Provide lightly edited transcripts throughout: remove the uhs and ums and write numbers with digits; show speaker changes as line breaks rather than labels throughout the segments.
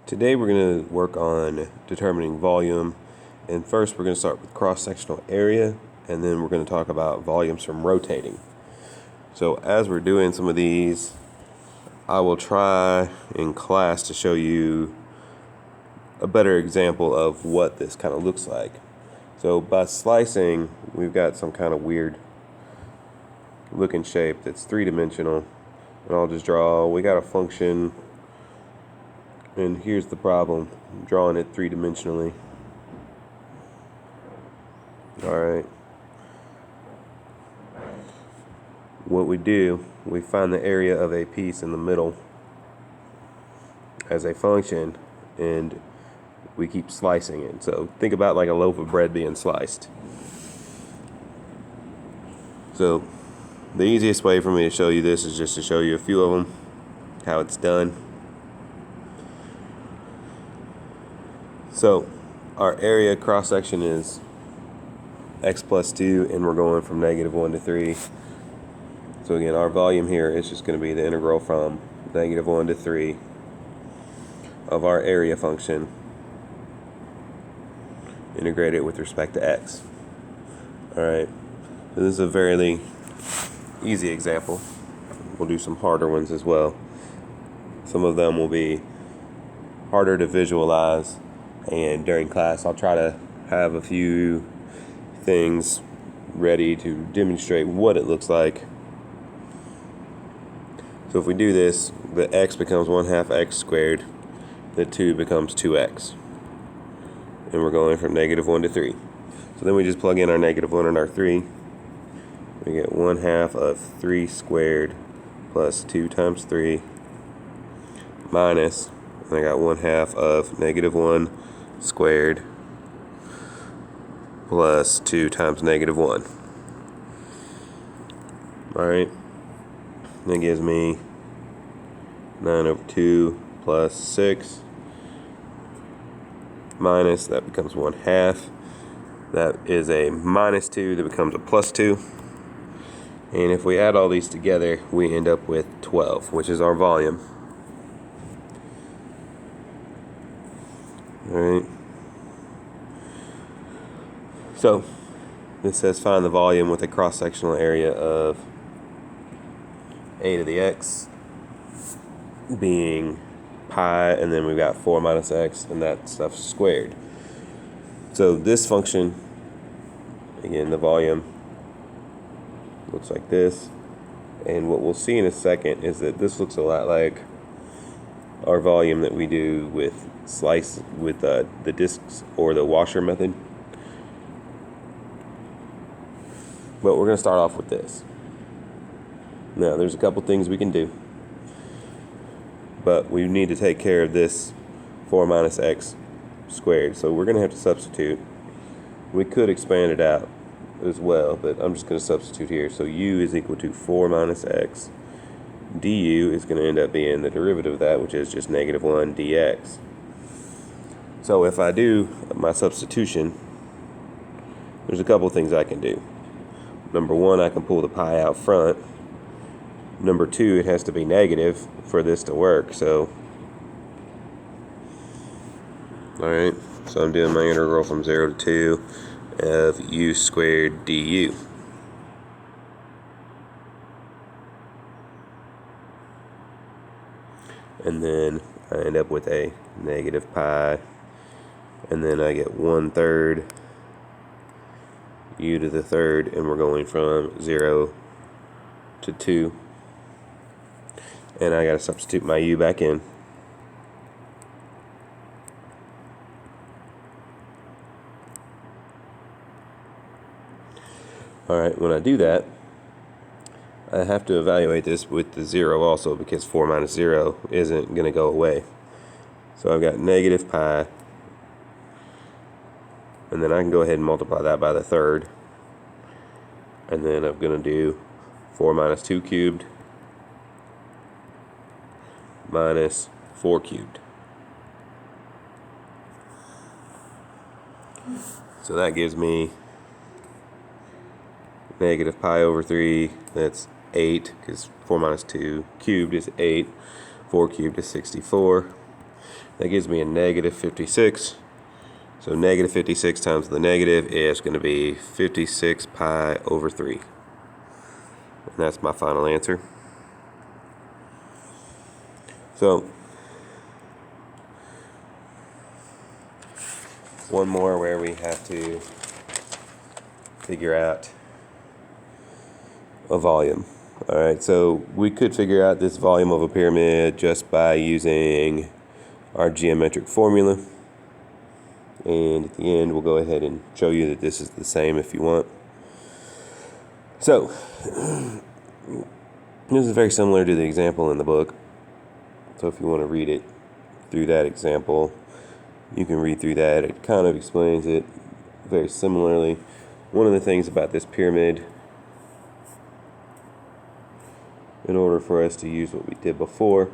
Today we're going to work on determining volume, and first we're going to start with cross-sectional area, and then we're going to talk about volumes from rotating. So as we're doing some of these, I will try in class to show you a better example of what this kind of looks like. So by slicing, we've got some kind of weird looking shape that's three-dimensional, and I'll just draw, we got a function. And here's the problem, I'm drawing it three-dimensionally. Alright. What we do, we find the area of a piece in the middle as a function, and we keep slicing it. So think about like a loaf of bread being sliced. So the easiest way for me to show you this is just to show you a few of them, how it's done. So our area cross section is x plus 2, and we're going from -1 to 3. So again, our volume here is just going to be the integral from -1 to 3 of our area function integrated with respect to x. Alright, so this is a very easy example. We'll do some harder ones as well. Some of them will be harder to visualize, and during class I'll try to have a few things ready to demonstrate what it looks like. So if we do this, the x becomes 1/2 x squared, the 2 becomes 2x, and we're going from -1 to 3. So then we just plug in our -1 and our 3. We get 1/2 of 3 squared plus 2 times 3 minus, and I got 1/2 of -1 squared plus 2 times -1. Alright, that gives me 9/2 plus 6 minus, that becomes 1/2. That is a -2 that becomes a +2. And if we add all these together, we end up with 12, which is our volume. Alright. So, this says find the volume with a cross-sectional area of a to the x being pi, and then we've got 4 minus x, and that stuff's squared. So this function, again, the volume looks like this, and what we'll see in a second is that this looks a lot like our volume that we do with the discs or the washer method. But we're going to start off with this. Now there's a couple things we can do, but we need to take care of this 4 minus x squared, so we're going to have to substitute. We could expand it out as well, but I'm just going to substitute here. So u is equal to 4 minus x. du is going to end up being the derivative of that, which is just -1 dx. So if I do my substitution, there's a couple things I can do. Number one, I can pull the pi out front. Number two, it has to be negative for this to work. So, alright, so I'm doing my integral from 0 to 2 of u squared du. And then I end up with a negative pi, and then I get 1/3 u to the third, and we're going from 0 to 2. And I gotta substitute my u back in. Alright, when I do that, I have to evaluate this with the 0 also, because 4 minus 0 isn't going to go away. So I've got negative pi, and then I can go ahead and multiply that by the third. And then I'm going to do 4 minus 2 cubed minus 4 cubed. So that gives me negative pi over 3, that's 8, because 4 minus 2 cubed is 8, 4 cubed is 64. That gives me a negative 56. So negative 56 times the negative is going to be 56 pi over 3. And that's my final answer. So, one more where we have to figure out a volume. Alright, so we could figure out this volume of a pyramid just by using our geometric formula. And at the end, we'll go ahead and show you that this is the same if you want. So, this is very similar to the example in the book. So if you want to read it through that example, you can read through that. It kind of explains it very similarly. One of the things about this pyramid, in order for us to use what we did before,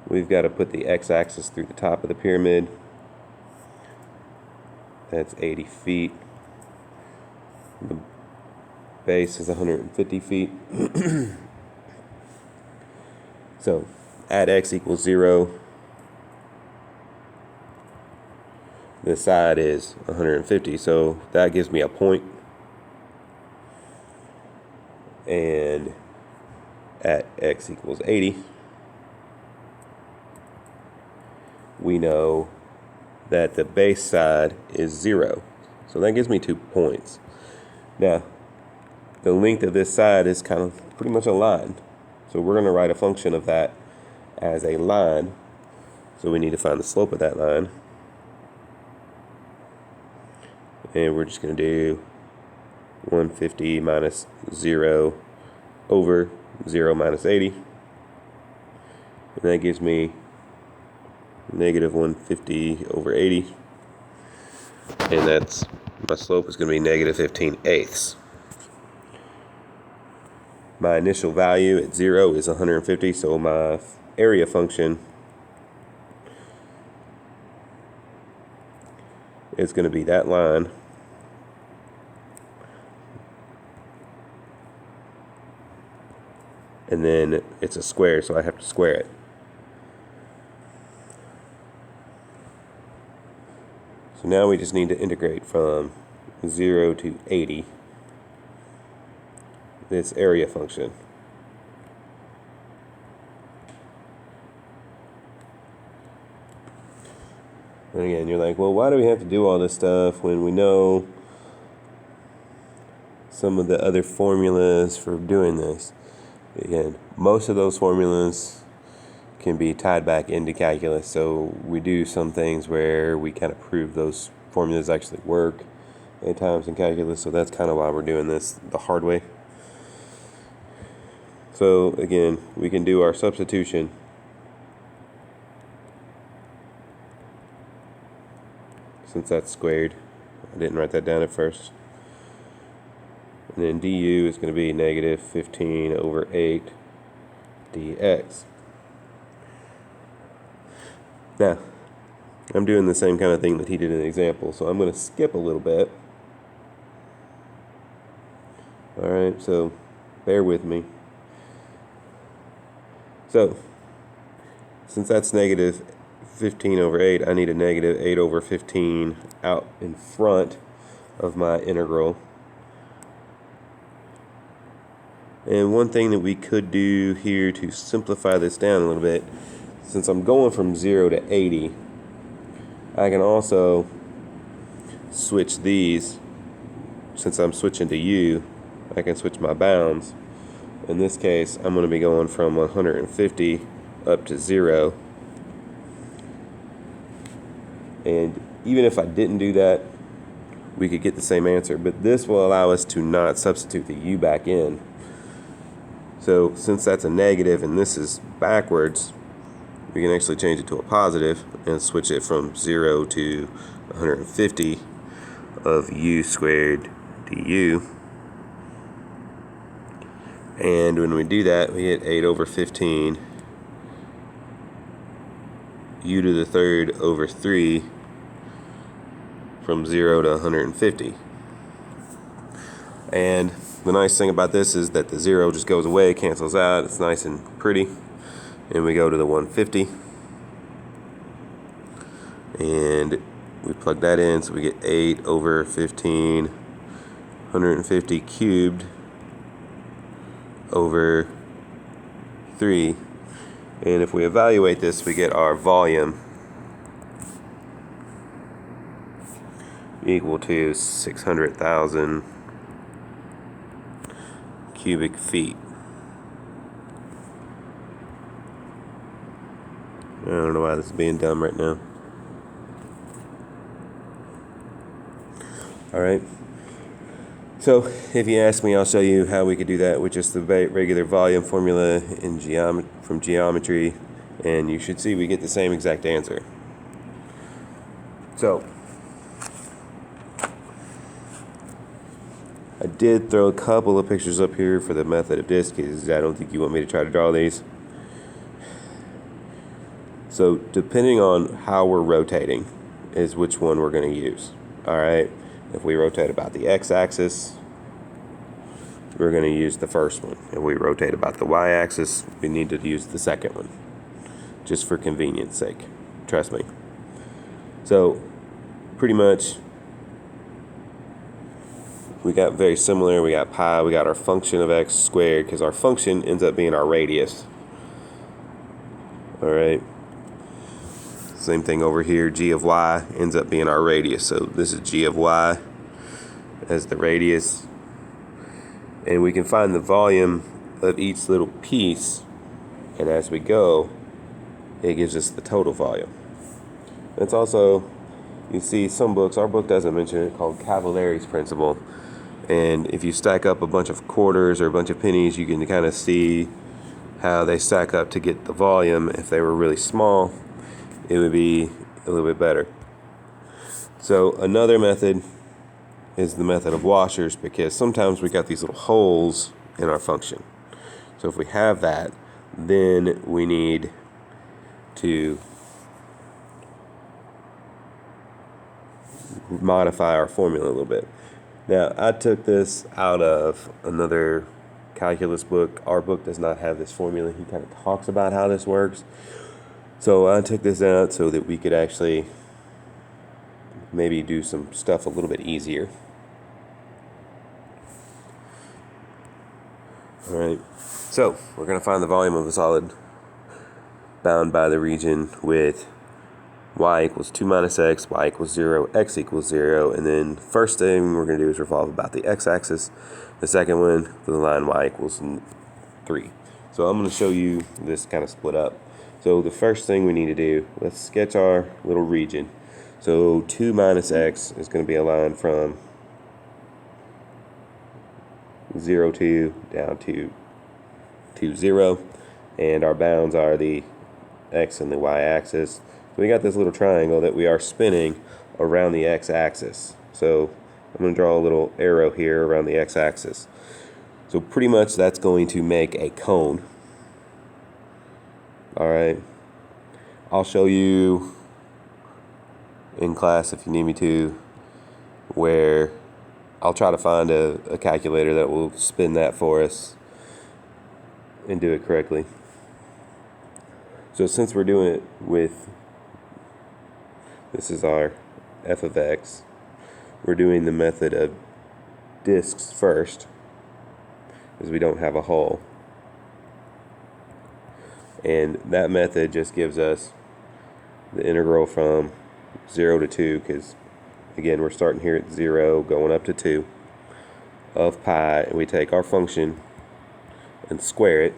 we've got to put the x-axis through the top of the pyramid. That's 80 feet. The base is 150 feet. So, at x equals 0, the side is 150, so that gives me a point. And at x equals 80, we know that the base side is 0. So that gives me 2 points. Now, the length of this side is kind of pretty much a line. So we're going to write a function of that as a line. So we need to find the slope of that line. And we're just going to do 150 minus 0 over 0 minus 80. And that gives me negative 150 over 80. And that's, my slope is going to be negative 15/8. My initial value at 0 is 150, so my area function is going to be that line. And then it's a square, so I have to square it. So now we just need to integrate from 0 to 80. This area function. And again, you're like, well, why do we have to do all this stuff when we know some of the other formulas for doing this? Again, most of those formulas can be tied back into calculus, so we do some things where we kind of prove those formulas actually work at times in calculus, so that's kind of why we're doing this the hard way. So again, we can do our substitution. Since that's squared, I didn't write that down at first. And then du is going to be negative 15 over 8 dx. Now, I'm doing the same kind of thing that he did in the example, so I'm going to skip a little bit. Alright, so bear with me. So, since that's negative 15 over 8, I need a negative 8 over 15 out in front of my integral. And one thing that we could do here to simplify this down a little bit, since I'm going from 0 to 80, I can also switch these. Since I'm switching to u, I can switch my bounds. In this case, I'm going to be going from 150 up to 0. And even if I didn't do that, we could get the same answer. But this will allow us to not substitute the u back in. So since that's a negative and this is backwards, we can actually change it to a positive and switch it from 0 to 150 of u squared du. And when we do that, we get 8 over 15 u to the third over 3 from 0 to 150. And the nice thing about this is that the 0 just goes away, cancels out. It's nice and pretty. and we go to the 150, and we plug that in, so we get 8 over 15, 150 cubed over 3. And if we evaluate this, we get our volume equal to 600,000 cubic feet. I don't know why this is being dumb right now. Alright. So, if you ask me, I'll show you how we could do that with just the regular volume formula in from geometry, and you should see we get the same exact answer. So, I did throw a couple of pictures up here for the method of disk, because I don't think you want me to try to draw these. So, depending on how we're rotating is which one we're going to use. Alright, if we rotate about the x-axis, we're going to use the first one. If we rotate about the y-axis, we need to use the second one, just for convenience sake. Trust me. So, pretty much, we got very similar. We got pi, we got our function of x squared, because our function ends up being our radius. Alright. Same thing over here, g of y ends up being our radius. So this is g of y as the radius. And we can find the volume of each little piece, and as we go, it gives us the total volume. It's also, you see some books, our book doesn't mention it, called Cavalari's principle. And if you stack up a bunch of quarters or a bunch of pennies, you can kind of see how they stack up to get the volume. If they were really small, it would be a little bit better. So another method is the method of washers, because sometimes we got these little holes in our function. So if we have that, then we need to modify our formula a little bit. Now, I took this out of another calculus book. Our book does not have this formula. He kind of talks about how this works. So I took this out so that we could actually maybe do some stuff a little bit easier. Alright, so we're going to find the volume of a solid bound by the region with y equals 2 minus x, y equals 0, x equals 0, and then first thing we're going to do is revolve about the x-axis. The second one, for the line y equals 3. So I'm going to show you this kind of split up. So the first thing we need to do, let's sketch our little region. So 2 minus x is going to be a line from 0, 2 down to 2, 0. And our bounds are the x and the y-axis. So we got this little triangle that we are spinning around the x-axis. So I'm going to draw a little arrow here around the x-axis. So pretty much that's going to make a cone. Alright, I'll show you in class if you need me to, where I'll try to find a calculator that will spin that for us and do it correctly. So since we're doing it with, this is our f of x, we're doing the method of disks first, because we don't have a hole. And that method just gives us the integral from 0 to 2, because again we're starting here at 0 going up to 2 of pi, and we take our function and square it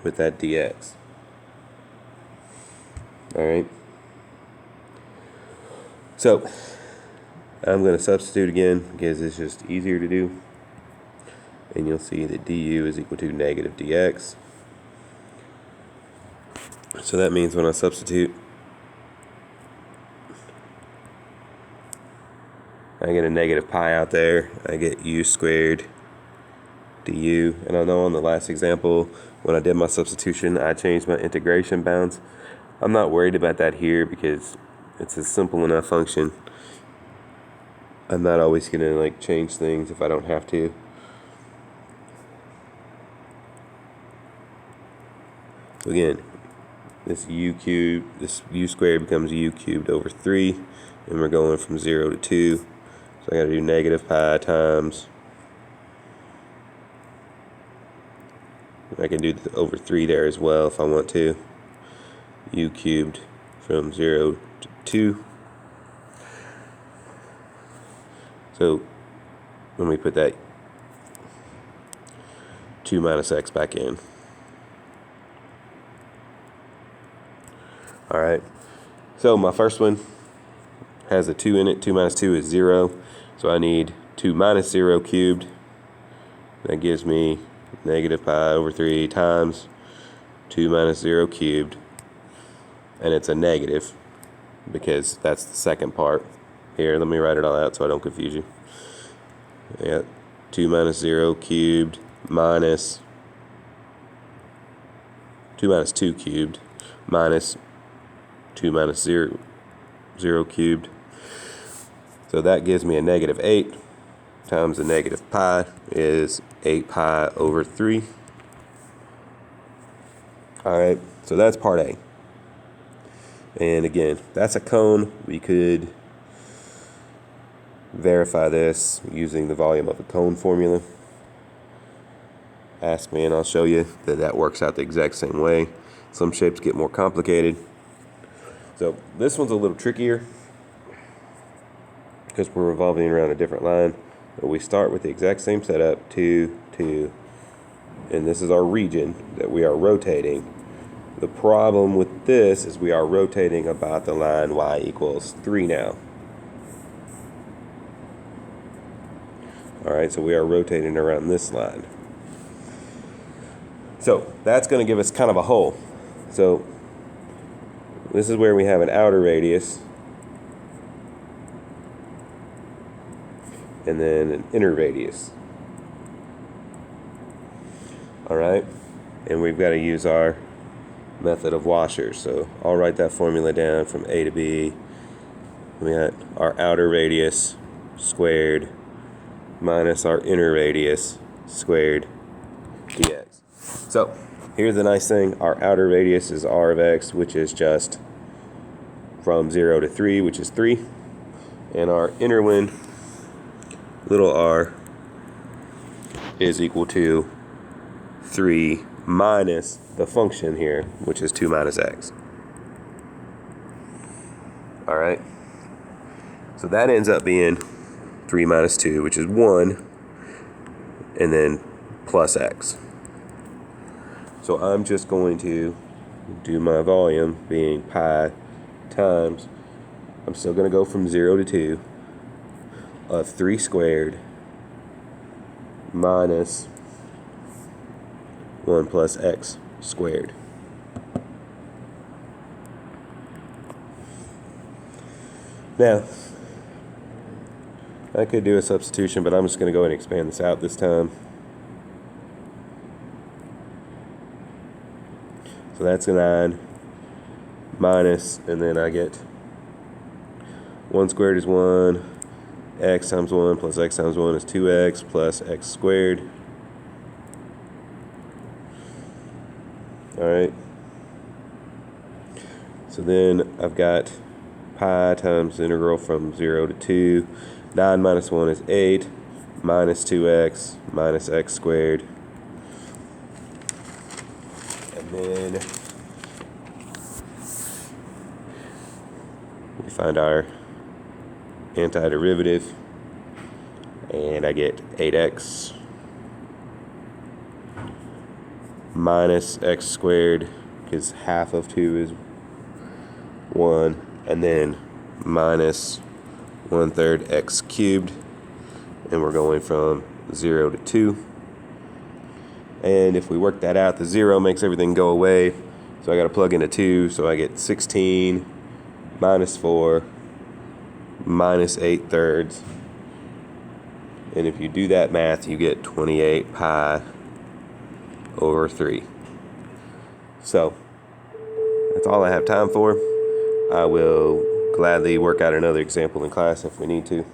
with that dx. Alright, so I'm going to substitute again because it's just easier to do, and you'll see that du is equal to negative dx. So that means when I substitute, I get a negative pi out there. I get u squared du. And I know on the last example, when I did my substitution, I changed my integration bounds. I'm not worried about that here because it's a simple enough function. I'm not always going to change things if I don't have to. So again, this u squared becomes u cubed over 3, and we're going from 0 to 2. So I got to do negative pi times, I can do over 3 there as well if I want to, u cubed from 0 to 2. So when we put that 2 minus x back in. Alright, so my first one has a 2 in it. 2 minus 2 is 0. So I need 2 minus 0 cubed. That gives me negative pi over 3 times 2 minus 0 cubed. And it's a negative because that's the second part. Here, let me write it all out so I don't confuse you. Yeah, 2 minus 0 cubed minus 2 minus 2 cubed minus 2 minus 0 cubed. So that gives me a negative 8 times the negative pi is 8 pi over 3. Alright, so that's part A. And again, that's a cone. We could verify this using the volume of a cone formula. Ask me and I'll show you that works out the exact same way. Some shapes get more complicated. So this one's a little trickier because we're revolving around a different line. But we start with the exact same setup, 2, 2, and this is our region that we are rotating. The problem with this is we are rotating about the line y equals 3 now. Alright, so we are rotating around this line. So that's going to give us kind of a hole. So this is where we have an outer radius and then an inner radius. Alright, and we've got to use our method of washers. So I'll write that formula down from A to B. We got our outer radius squared minus our inner radius squared dx. So here's the nice thing. Our outer radius is r of x, which is just from 0 to 3, which is 3. And our inner one, little r, is equal to 3 minus the function here, which is 2 minus x. Alright, so that ends up being 3 minus 2, which is 1, and then plus x. So I'm just going to do my volume being pi times, I'm still going to go from 0 to 2, of 3 squared minus 1 plus x squared. Now, I could do a substitution, but I'm just going to go ahead and expand this out this time. So that's a 9 minus, and then I get 1 squared is 1, x times 1 plus x times 1 is 2x plus x squared. Alright, so then I've got pi times the integral from 0 to 2. 9 minus 1 is 8, minus 2x minus x squared. And then we find our antiderivative, and I get 8x minus x squared, because half of 2 is 1, and then minus 1/3 x cubed, and we're going from 0 to 2. And if we work that out, the 0 makes everything go away, so I got to plug in a 2, so I get 16 minus 4 minus 8/3. And if you do that math, you get 28 pi over 3. So that's all I have time for. I will gladly work out another example in class if we need to.